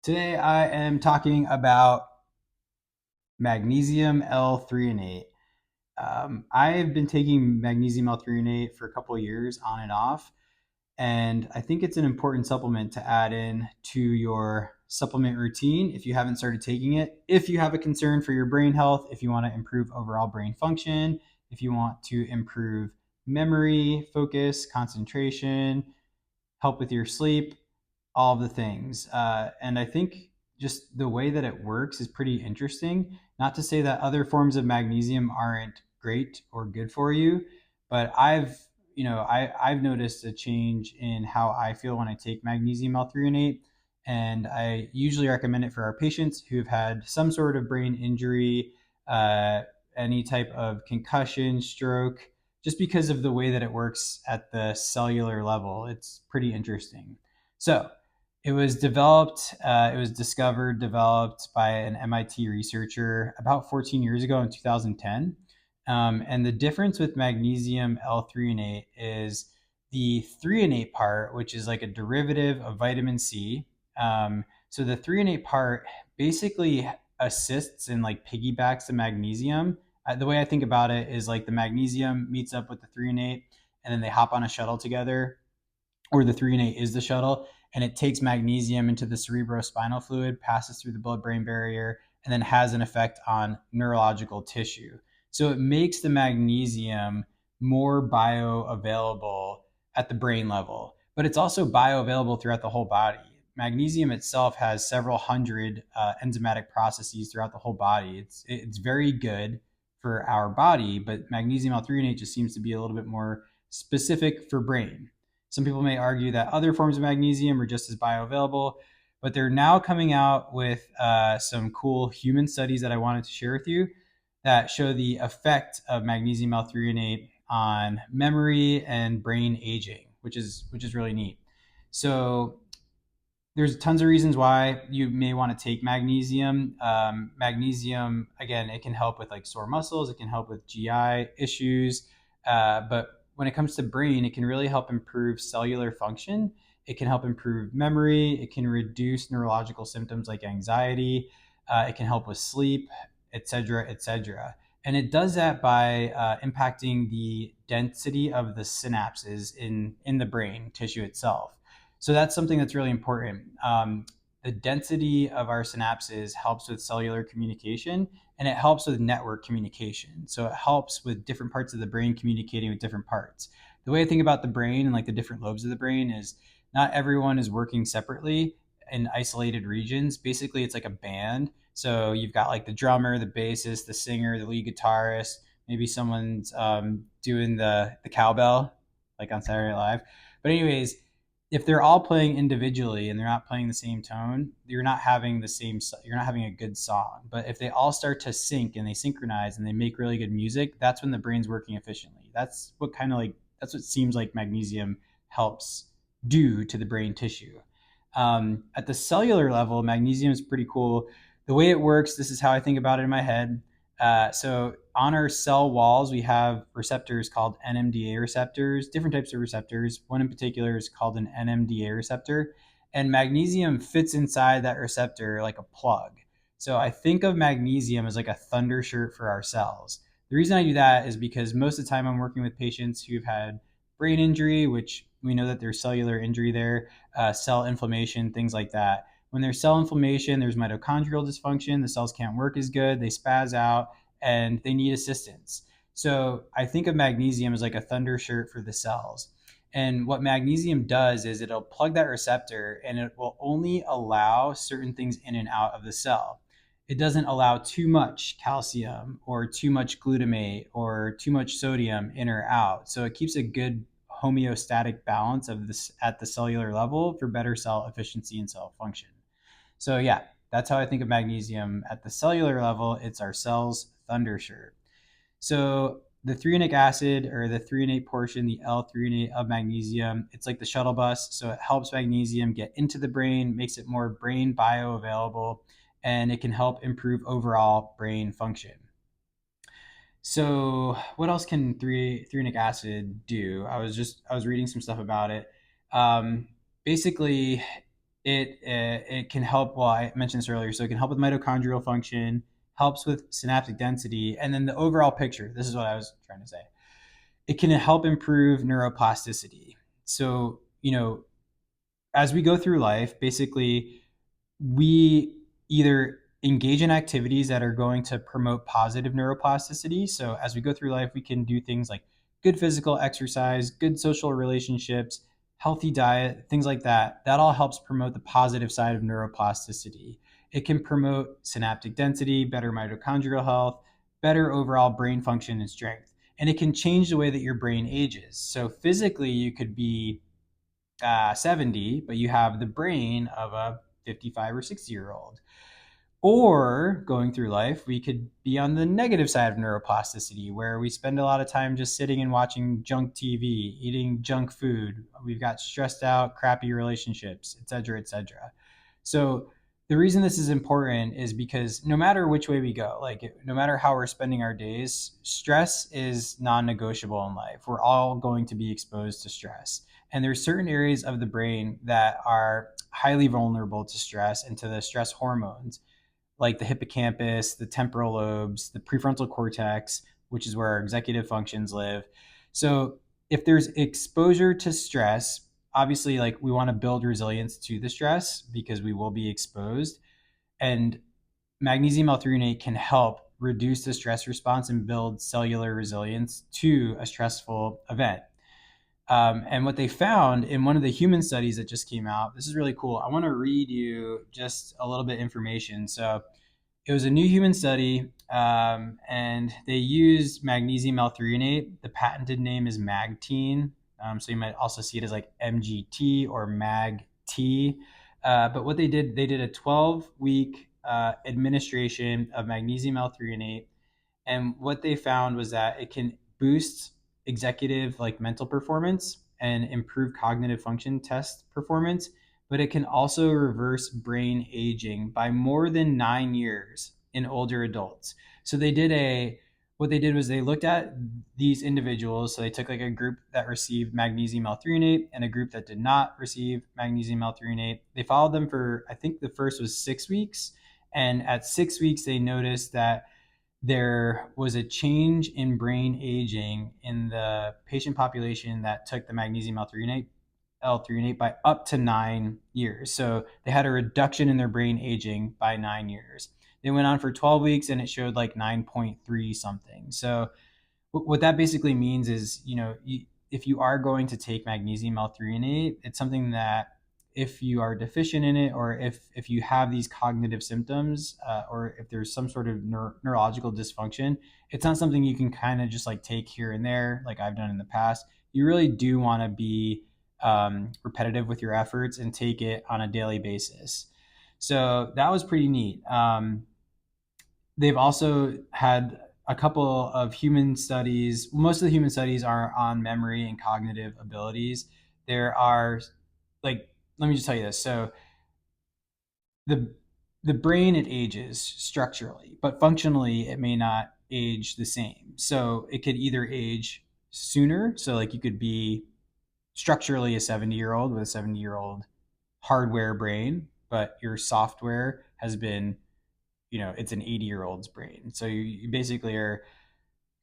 Today I am talking about magnesium-L-threonate. I've been taking magnesium-L-threonate for a couple of years on and off, and I think it's an important supplement to add in to your supplement routine if you haven't started taking it. If you have a concern for your brain health, if you want to improve overall brain function, if you want to improve memory, focus, concentration, help with your sleep, all of the things. And I think just the way that it works is pretty interesting. Not to say that other forms of magnesium aren't great or good for you, but I've noticed a change in how I feel when I take magnesium L-threonate, and I usually recommend it for our patients who have had some sort of brain injury, uh, any type of concussion, stroke, just because of the way that it works at the cellular level. It's pretty interesting. So, it was discovered, developed by an MIT researcher about 14 years ago in 2010. And the difference with magnesium L-threonate is the threonate part, which is like a derivative of vitamin C. So the threonate part basically assists and like piggybacks the magnesium. The way I think about it is like the magnesium meets up with the threonate, and then they hop on a shuttle together, or the threonate is the shuttle, and it takes magnesium into the cerebrospinal fluid, passes through the blood-brain barrier, and then has an effect on neurological tissue. So it makes the magnesium more bioavailable at the brain level, but it's also bioavailable throughout the whole body. Magnesium itself has several hundred enzymatic processes throughout the whole body. It's very good for our body, but magnesium L-threonate just seems to be a little bit more specific for brain. Some people may argue that other forms of magnesium are just as bioavailable, but they're now coming out with some cool human studies that I wanted to share with you that show the effect of magnesium L-threonate on memory and brain aging, which is really neat. So there's tons of reasons why you may want to take magnesium. Magnesium, again, it can help with like sore muscles, it can help with GI issues, but when it comes to brain, it can really help improve cellular function. It can help improve memory. It can reduce neurological symptoms like anxiety. It can help with sleep, etc., etc. And it does that by impacting the density of the synapses in the brain tissue itself. So that's something that's really important. The density of our synapses helps with cellular communication, and it helps with network communication. So it helps with different parts of the brain communicating with different parts. The way I think about the brain and like the different lobes of the brain is not everyone is working separately in isolated regions. Basically, it's like a band. So you've got like the drummer, the bassist, the singer, the lead guitarist. Maybe someone's doing the cowbell, like on Saturday Night Live. But anyways, if they're all playing individually and they're not playing the same tone, you're not having a good song. But if they all start to sync and they synchronize and they make really good music, that's when the brain's working efficiently. That's what seems like magnesium helps do to the brain tissue. At the cellular level, magnesium is pretty cool. The way it works, this is how I think about it in my head. So on our cell walls, we have receptors called NMDA receptors, different types of receptors. One in particular is called an NMDA receptor, and magnesium fits inside that receptor like a plug. So I think of magnesium as like a thunder shirt for our cells. The reason I do that is because most of the time I'm working with patients who've had brain injury, which we know that there's cellular injury there, cell inflammation, things like that. When there's cell inflammation, there's mitochondrial dysfunction. The cells can't work as good. They spaz out and they need assistance. So I think of magnesium as like a thunder shirt for the cells. And what magnesium does is it'll plug that receptor and it will only allow certain things in and out of the cell. It doesn't allow too much calcium or too much glutamate or too much sodium in or out. So it keeps a good homeostatic balance of this at the cellular level for better cell efficiency and cell function. So yeah, that's how I think of magnesium at the cellular level. It's our cell's thunder shirt. So the threonic acid, or the threonate portion, the L-threonate of magnesium, it's like the shuttle bus. So it helps magnesium get into the brain, makes it more brain bioavailable, and it can help improve overall brain function. So what else can threonic acid do? I was reading some stuff about it. Basically, it can help. Well, I mentioned this earlier, so it can help with mitochondrial function, helps with synaptic density, and then the overall picture. This is what I was trying to say. It can help improve neuroplasticity. So, as we go through life, basically, we either engage in activities that are going to promote positive neuroplasticity. So as we go through life, we can do things like good physical exercise, good social relationships, healthy diet, things like that. That all helps promote the positive side of neuroplasticity. It can promote synaptic density, better mitochondrial health, better overall brain function and strength. And it can change the way that your brain ages. So physically, you could be 70, but you have the brain of a 55 or 60-year-old. Or going through life, we could be on the negative side of neuroplasticity, where we spend a lot of time just sitting and watching junk TV, eating junk food. We've got stressed out, crappy relationships, et cetera, et cetera. So the reason this is important is because no matter which way we go, like no matter how we're spending our days, stress is non-negotiable in life. We're all going to be exposed to stress. And there's certain areas of the brain that are highly vulnerable to stress and to the stress hormones, like the hippocampus, the temporal lobes, the prefrontal cortex, which is where our executive functions live. So if there's exposure to stress, obviously, like, we want to build resilience to the stress because we will be exposed. And magnesium L-threonate can help reduce the stress response and build cellular resilience to a stressful event. And what they found in one of the human studies that just came out, this is really cool. I want to read you just a little bit of information. So it was a new human study, and they used magnesium L-threonate. The patented name is Magtein. So you might also see it as like MGT or MAG-T. But what they did a 12-week administration of magnesium L-threonate, and what they found was that it can boost executive, like, mental performance and improve cognitive function test performance, but it can also reverse brain aging by more than 9 years in older adults. So what they did was they looked at these individuals. So they took like a group that received magnesium L-threonate and a group that did not receive magnesium L-threonate. They followed them for, I think the first was 6 weeks. And at 6 weeks, they noticed that there was a change in brain aging in the patient population that took the magnesium L-threonate by up to 9 years. So they had a reduction in their brain aging by 9 years. They went on for 12 weeks and it showed like 9.3 something. So what that basically means is, if you are going to take magnesium L-threonate, it's something that, if you are deficient in it, or if you have these cognitive symptoms, or if there's some sort of neurological dysfunction, it's not something you can kind of just like take here and there, like I've done in the past. You really do want to be repetitive with your efforts and take it on a daily basis. So that was pretty neat. They've also had a couple of human studies. Most of the human studies are on memory and cognitive abilities. There are, like, let me just tell you this. So the the brain, it ages structurally, but functionally it may not age the same. So it could either age sooner. So like you could be structurally a 70-year-old with a 70-year-old hardware brain, but your software has been, it's an 80-year-old's brain. So you basically are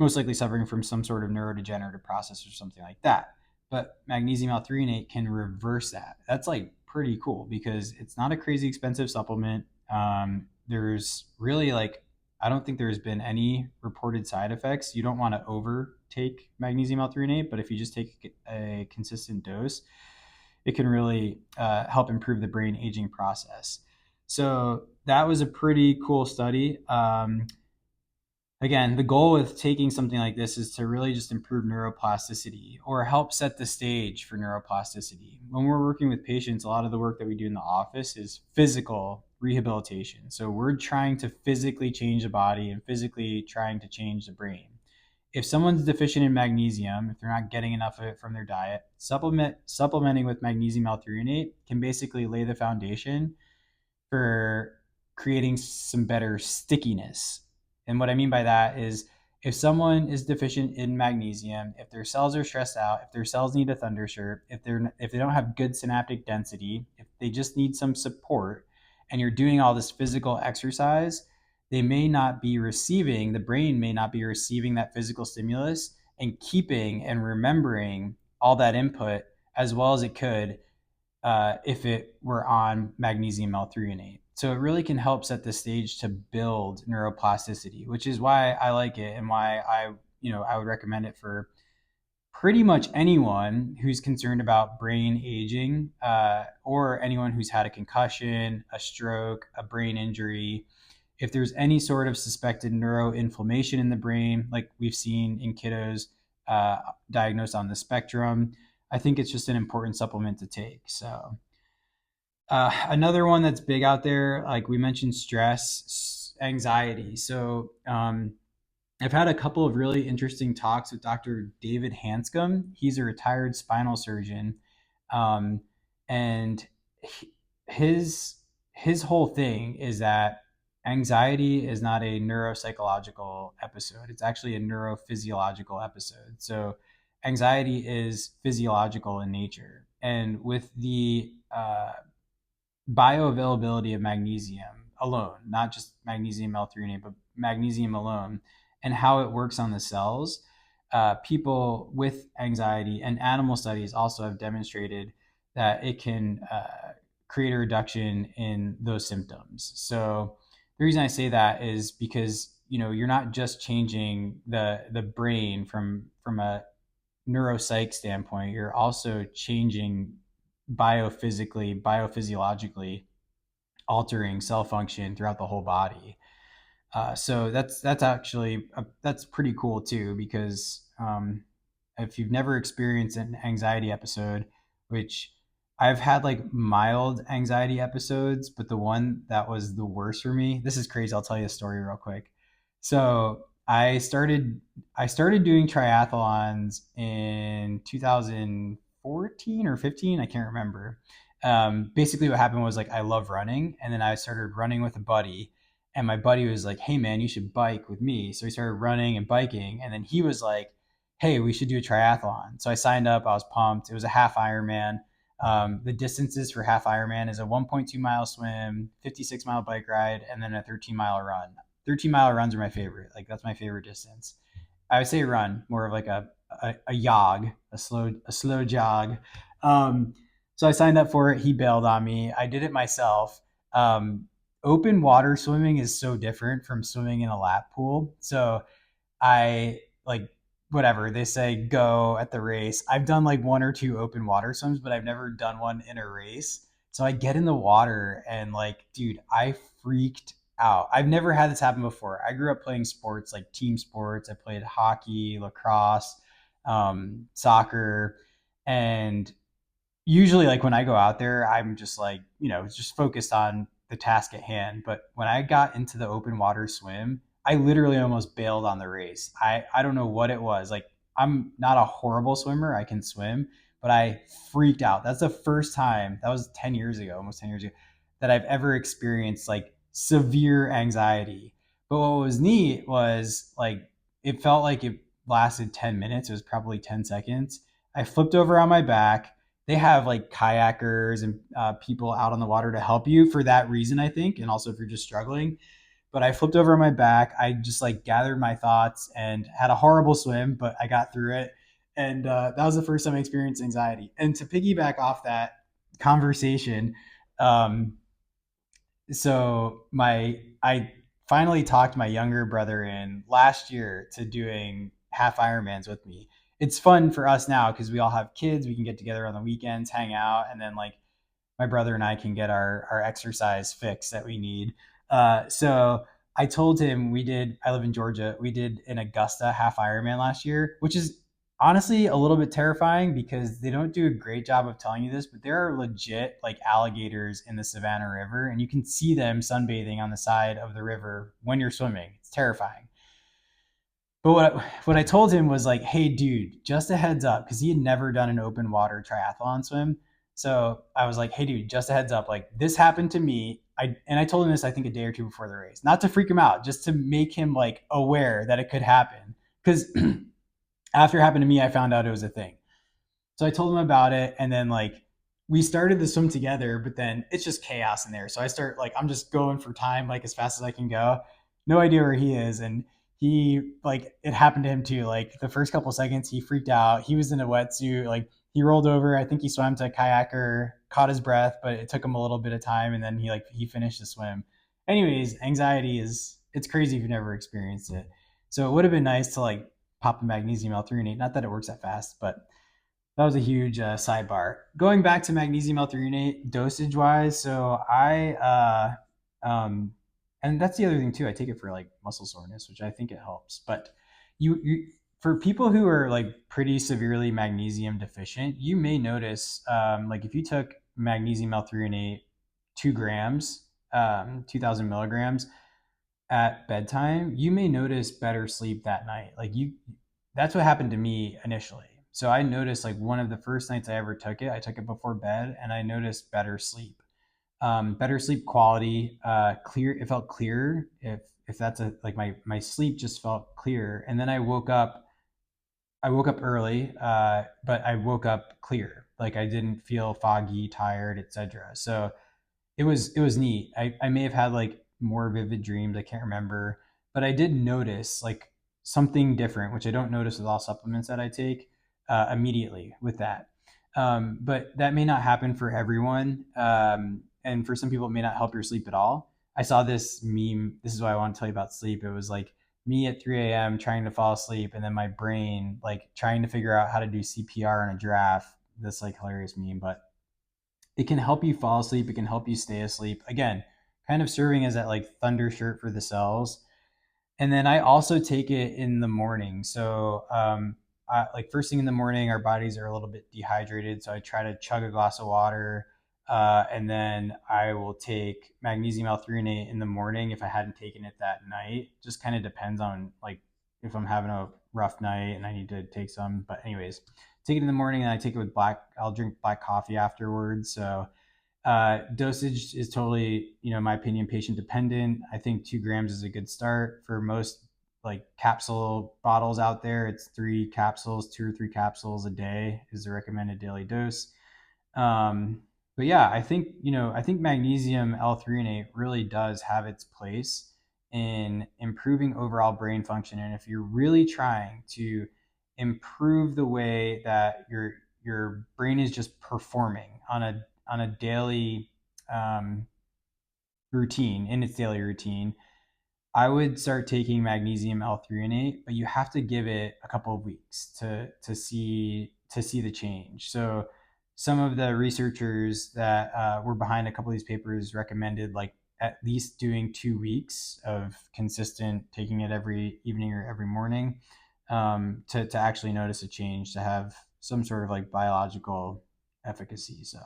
most likely suffering from some sort of neurodegenerative process or something like that. But magnesium L-threonate can reverse that. That's like pretty cool because it's not a crazy expensive supplement. There's really, like, I don't think there's been any reported side effects. You don't want to overtake magnesium L-threonate, but if you just take a consistent dose, it can really help improve the brain aging process. So that was a pretty cool study. Again, the goal with taking something like this is to really just improve neuroplasticity or help set the stage for neuroplasticity. When we're working with patients, a lot of the work that we do in the office is physical rehabilitation. So we're trying to physically change the body and physically trying to change the brain. If someone's deficient in magnesium, if they're not getting enough of it from their diet, supplementing with magnesium L-threonate can basically lay the foundation for creating some better stickiness. And what I mean by that is if someone is deficient in magnesium, if their cells are stressed out, if their cells need a thundershirt, if they don't have good synaptic density, if they just need some support, and you're doing all this physical exercise, they may not be receiving, the brain may not be receiving that physical stimulus and keeping and remembering all that input as well as it could if it were on magnesium L-threonate. So it really can help set the stage to build neuroplasticity, which is why I like it and why I would recommend it for pretty much anyone who's concerned about brain aging, or anyone who's had a concussion, a stroke, a brain injury. If there's any sort of suspected neuroinflammation in the brain, like we've seen in kiddos uh, diagnosed on the spectrum, I think it's just an important supplement to take. So another one that's big out there, like we mentioned, stress, anxiety. So I've had a couple of really interesting talks with Dr. David Hanscom. He's a retired spinal surgeon, um, and he- his his whole thing is that anxiety is not a neuropsychological episode. It's actually a neurophysiological episode. So anxiety is physiological in nature, and with the bioavailability of magnesium alone, not just magnesium L-threonate, but magnesium alone, and how it works on the cells. People with anxiety and animal studies also have demonstrated that it can create a reduction in those symptoms. So the reason I say that is because you're not just changing the brain from a neuropsych standpoint, you're also changing biophysiologically, altering cell function throughout the whole body. So that's actually that's pretty cool too, because if you've never experienced an anxiety episode, which I've had like mild anxiety episodes, but the one that was the worst for me, this is crazy. I'll tell you a story real quick. So I started doing triathlons in 2014 or 15. I can't remember. Basically, what happened was like I love running, and then I started running with a buddy, and my buddy was like, "Hey man, you should bike with me." So we started running and biking, and then he was like, "Hey, we should do a triathlon." So I signed up. I was pumped. It was a half Ironman. The distances for half Ironman is a 1.2 mile swim, 56-mile bike ride, and then a 13-mile run. 13-mile runs are my favorite. Like that's my favorite distance. I would say run, more of like a jog, a slow jog. Um, so I signed up for it. He bailed on me. I did it myself. Um, Open water swimming is so different from swimming in a lap pool. So I like whatever they say go at the race. I've done like one or two open water swims, but I've never done one in a race. So I get in the water and like, dude, I freaked out. I've never had this happen before. I grew up playing sports like team sports. I played hockey, lacrosse, soccer, and usually like when I go out there, I'm just like, just focused on the task at hand. But when I got into the open water swim, I literally almost bailed on the race. I don't know what it was. Like I'm not a horrible swimmer. I can swim, but I freaked out. That's the first time, that was 10 years ago, almost 10 years ago, that I've ever experienced like severe anxiety. But what was neat was like it felt like it lasted 10 minutes. It was probably 10 seconds. I flipped over on my back. They have like kayakers and people out on the water to help you for that reason, I think, and also if you're just struggling. But I flipped over on my back. I just like gathered my thoughts and had a horrible swim, but I got through it. And that was the first time I experienced anxiety. And to piggyback off that conversation, um, so I finally talked my younger brother in last year to doing half Ironmans with me. It's fun for us now because we all have kids. We can get together on the weekends, hang out, and then like my brother and I can get our exercise fix that we need. So I told him I live in Georgia. We did an Augusta half Ironman last year, which is honestly a little bit terrifying because they don't do a great job of telling you this, but there are legit like alligators in the Savannah River, and you can see them sunbathing on the side of the river when you're swimming. It's terrifying. But what I told him was like, hey, dude, just a heads up, because he had never done an open water triathlon swim. So I was like, hey, dude, just a heads up. Like this happened to me. I told him this, I think, a day or two before the race, not to freak him out, just to make him like aware that it could happen. Because after it happened to me, I found out it was a thing. So I told him about it, and then like we started the swim together, but then it's just chaos in there. So I start like I'm just going for time like as fast as I can go. No idea where he is, and he like it happened to him too. Like the first couple seconds, he freaked out. He was in a wetsuit, like he rolled over. I think he swam to a kayaker, caught his breath, but it took him a little bit of time, and then he finished the swim. Anyways, anxiety is it's crazy if you've never experienced it. So it would have been nice to like pop a magnesium L-threonate. Not that it works that fast, but that was a huge sidebar. Going back to magnesium L-threonate dosage wise, so and that's the other thing too. I take it for like muscle soreness, which I think it helps. But you for people who are like pretty severely magnesium deficient, you may notice like if you took magnesium L-threonate 2 grams, 2,000 milligrams at bedtime, you may notice better sleep that night. That's what happened to me initially. So I noticed like one of the first nights I took it before bed, and I noticed better sleep quality, clear. It felt clearer. If that's a like my sleep just felt clear, and then I woke up. I woke up early, but I woke up clear. Like I didn't feel foggy, tired, etc. So it was neat. I may have had like more vivid dreams. I can't remember, but I did notice like something different, which I don't notice with all supplements that I take immediately with that. But that may not happen for everyone, and for some people, it may not help your sleep at all. I saw this meme. This is why I want to tell you about sleep. It was like me at 3 a.m. trying to fall asleep, and then my brain like trying to figure out how to do CPR on a giraffe. This like hilarious meme, but it can help you fall asleep. It can help you stay asleep. Again, kind of serving as that like thunder shirt for the cells. And then I also take it in the morning. So, like first thing in the morning, our bodies are a little bit dehydrated. So I try to chug a glass of water. And then I will take magnesium L-threonate in the morning if I hadn't taken it that night. Just kind of depends on like if I'm having a rough night and I need to take some. But anyways, take it in the morning and I take it with I'll drink black coffee afterwards. So dosage is totally, in my opinion, patient dependent. I think 2 grams is a good start for most like capsule bottles out there. It's 3 capsules, 2 or 3 capsules a day is the recommended daily dose. But yeah, I think magnesium L-threonate really does have its place in improving overall brain function. And if you're really trying to improve the way that your brain is just performing on a daily um, routine in its daily routine, I would start taking magnesium L-threonate, but you have to give it a couple of weeks to see the change. So some of the researchers that were behind a couple of these papers recommended like at least doing 2 weeks of consistent taking it every evening or every morning, to actually notice a change, to have some sort of like biological efficacy. So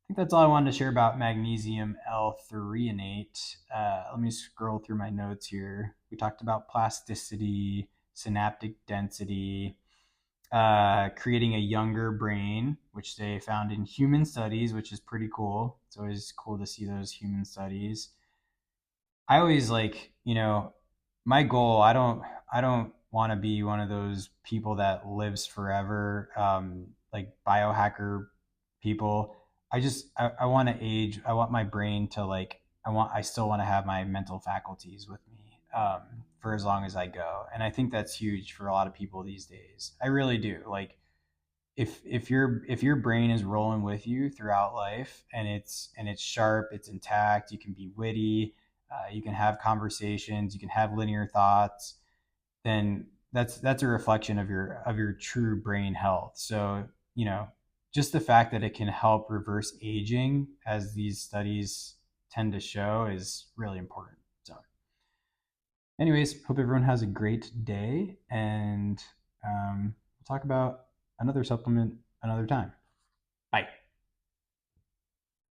think that's all I wanted to share about magnesium L-threonate. Let me scroll through my notes here. We talked about plasticity, synaptic density, creating a younger brain, which they found in human studies, which is pretty cool. It's always cool to see those human studies. I always like, my goal, I don't want to be one of those people that lives forever, like biohacker people. I want to age. I want my brain to like, I still want to have my mental faculties with me, for as long as I go. And I think that's huge for a lot of people these days. I really do. Like, if your brain is rolling with you throughout life, and it's sharp, it's intact, you can be witty, you can have conversations, you can have linear thoughts, then that's a reflection of your true brain health. So just the fact that it can help reverse aging, as these studies tend to show, is really important. So anyways, hope everyone has a great day, and we'll talk about another supplement another time. Bye.